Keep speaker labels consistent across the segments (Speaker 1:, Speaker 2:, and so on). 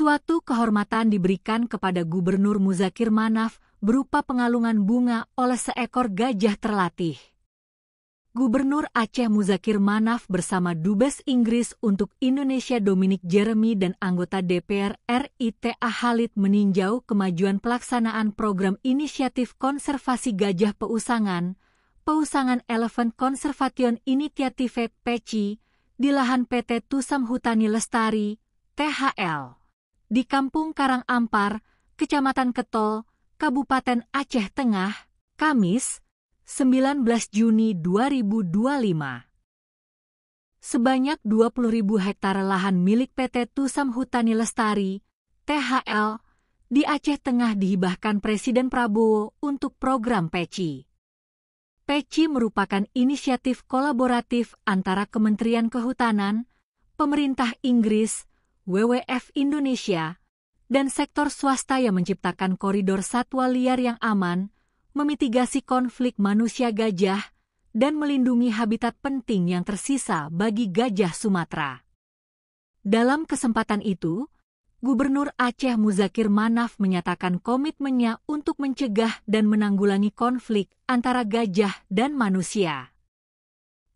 Speaker 1: Suatu kehormatan diberikan kepada Gubernur Muzakir Manaf berupa pengalungan bunga oleh seekor gajah terlatih. Gubernur Aceh Muzakir Manaf bersama Dubes Inggris untuk Indonesia Dominic Jeremy dan anggota DPR RI T.A. Khalid meninjau kemajuan pelaksanaan program inisiatif konservasi gajah Peusangan Elephant Conservation Initiative (PECI) di lahan PT Tusam Hutani Lestari (THL) di Kampung Karang Ampar, Kecamatan Ketol, Kabupaten Aceh Tengah, Kamis, 19 Juni 2025. Sebanyak 20.000 hektar lahan milik PT Tusam Hutani Lestari (THL) di Aceh Tengah dihibahkan Presiden Prabowo untuk program PECI. PECI merupakan inisiatif kolaboratif antara Kementerian Kehutanan, pemerintah Inggris, WWF Indonesia, dan sektor swasta yang menciptakan koridor satwa liar yang aman, memitigasi konflik manusia gajah, dan melindungi habitat penting yang tersisa bagi gajah Sumatera. Dalam kesempatan itu, Gubernur Aceh Muzakir Manaf menyatakan komitmennya untuk mencegah dan menanggulangi konflik antara gajah dan manusia.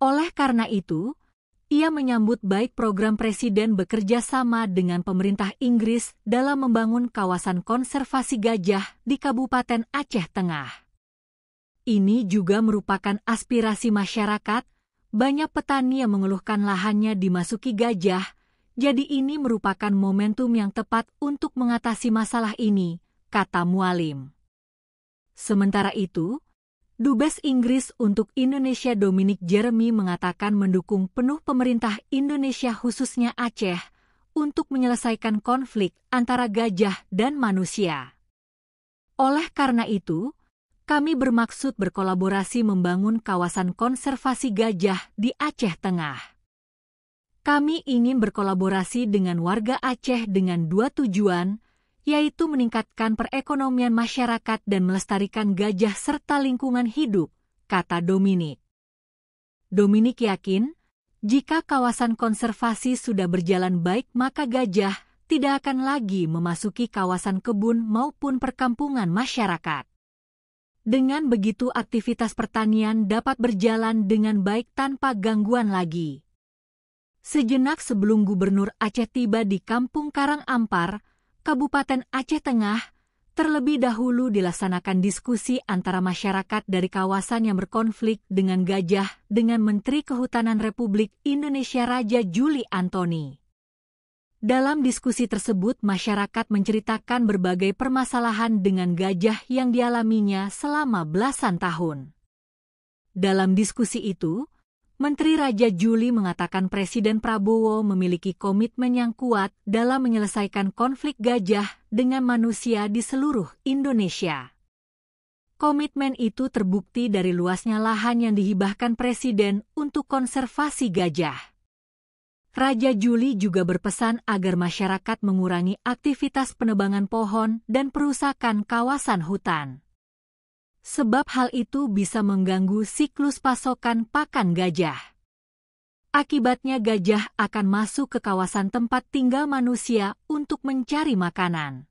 Speaker 1: Oleh karena itu, ia menyambut baik program Presiden bekerja sama dengan pemerintah Inggris dalam membangun kawasan konservasi gajah di Kabupaten Aceh Tengah. Ini juga merupakan aspirasi masyarakat. Banyak petani yang mengeluhkan lahannya dimasuki gajah, jadi ini merupakan momentum yang tepat untuk mengatasi masalah ini, kata Mualim. Sementara itu, Dubes Inggris untuk Indonesia Dominic Jeremy mengatakan mendukung penuh pemerintah Indonesia khususnya Aceh untuk menyelesaikan konflik antara gajah dan manusia. Oleh karena itu, kami bermaksud berkolaborasi membangun kawasan konservasi gajah di Aceh Tengah. Kami ingin berkolaborasi dengan warga Aceh dengan dua tujuan, yaitu meningkatkan perekonomian masyarakat dan melestarikan gajah serta lingkungan hidup, kata Dominic. Dominic yakin, jika kawasan konservasi sudah berjalan baik maka gajah tidak akan lagi memasuki kawasan kebun maupun perkampungan masyarakat. Dengan begitu aktivitas pertanian dapat berjalan dengan baik tanpa gangguan lagi. Sejenak sebelum Gubernur Aceh tiba di Kampung Karang Ampar, Kabupaten Aceh Tengah, terlebih dahulu dilaksanakan diskusi antara masyarakat dari kawasan yang berkonflik dengan gajah dengan Menteri Kehutanan Republik Indonesia Raja Juli Antoni. Dalam diskusi tersebut, masyarakat menceritakan berbagai permasalahan dengan gajah yang dialaminya selama belasan tahun. Dalam diskusi itu, Menteri Raja Juli mengatakan Presiden Prabowo memiliki komitmen yang kuat dalam menyelesaikan konflik gajah dengan manusia di seluruh Indonesia. Komitmen itu terbukti dari luasnya lahan yang dihibahkan Presiden untuk konservasi gajah. Raja Juli juga berpesan agar masyarakat mengurangi aktivitas penebangan pohon dan perusakan kawasan hutan. Sebab hal itu bisa mengganggu siklus pasokan pakan gajah. Akibatnya gajah akan masuk ke kawasan tempat tinggal manusia untuk mencari makanan.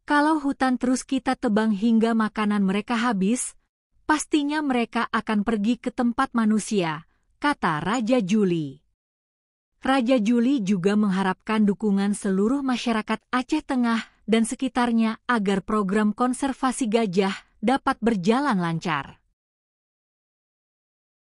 Speaker 1: Kalau hutan terus kita tebang hingga makanan mereka habis, pastinya mereka akan pergi ke tempat manusia, kata Raja Juli. Raja Juli juga mengharapkan dukungan seluruh masyarakat Aceh Tengah dan sekitarnya agar program konservasi gajah dapat berjalan lancar.